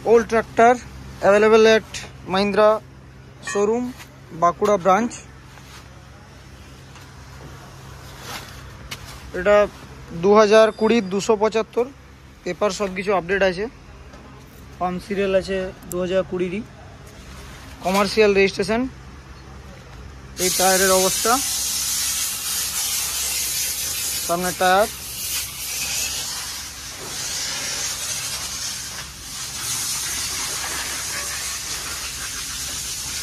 Old tractor available at Mahindra showroom Bankura branch. এটা 2020-275 paper सब किछु अपडेट আছে। फार्म सिरियल আছে 2020 कमार्शियल रेजिस्ट्रेशन। এই টায়ারের অবস্থা, সামনে টায়ার,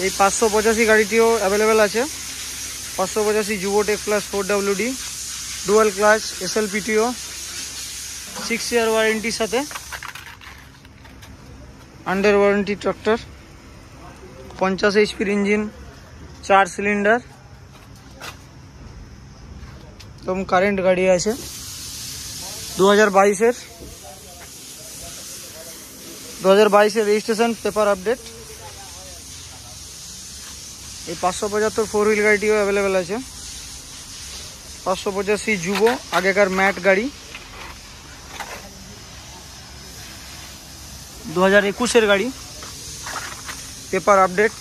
এই 585 গাড়িটিও অ্যাভেলেবেল আছে। 585 Yuvo Tech Plus 4WD dual clutch SLPTO 6 year ওয়ারেন্টির সাথে under warranty tractor. 50 HP engine, 4 cylinder, একদম কারেন্ট গাড়ি আছে। 2022 এর রেজিস্ট্রেশন পেপার আপডেট। এই 575 ফোর হুইল গাড়িটিও অ্যাভেলেবেল আছে। 585 যুবো আগেকার ম্যাট গাড়ি। 2021 এর গাড়ি, পেপার আপডেট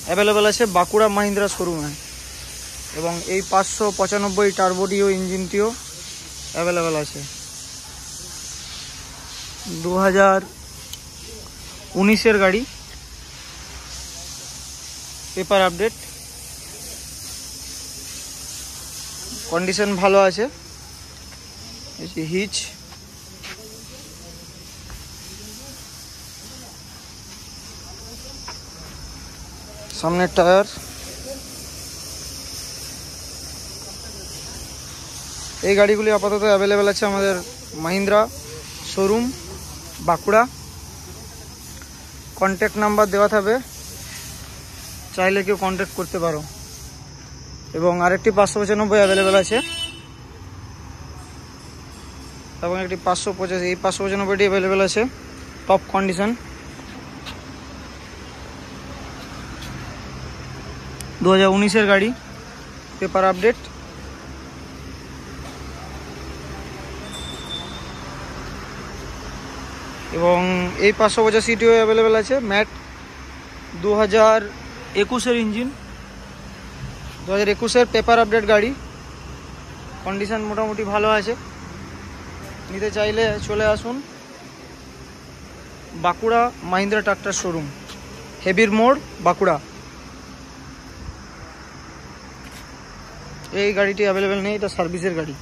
অ্যাভেলেবেল আছে বাঁকুড়া মাহিন্দ্রা শোরুমে। এবং এই 595 টার্বোটিও ইঞ্জিনটিও অ্যাভেলেবেল আছে। 2019 এর গাড়ি, পেপার আপডেট, কন্ডিশন ভালো আছে। হিচ, সামনের টায়ার। এই গাড়িগুলি আপাতত অ্যাভেলেবেল আছে আমাদের Mahindra showroom Bankura. Contact number দেওয়া থাকবে, চাইলে কেউ কন্ট্যাক্ট করতে পারো। এবং আরেকটি 595 অ্যাভেলেবেল আছে এবং একটি 585, এই 595টি অ্যাভেলেবেল আছে, টপ কন্ডিশন। 2019 এর গাড়ি, পেপার আপডেট। এবং এই 585টিও অ্যাভেলেবেল আছে ম্যাট। 2021 এর ইঞ্জিন, 2021 এর পেপার আপডেট গাড়ি, কন্ডিশন মোটামুটি ভালো আছে। নিতে চাইলে চলে আসুন বাঁকুড়া মাহিন্দ্রা ট্রাক্টর শোরুম, হেবির মোড়, বাঁকুড়া। এই গাড়িটি অ্যাভেলেবেল নেই, এটা সার্ভিসের গাড়ি।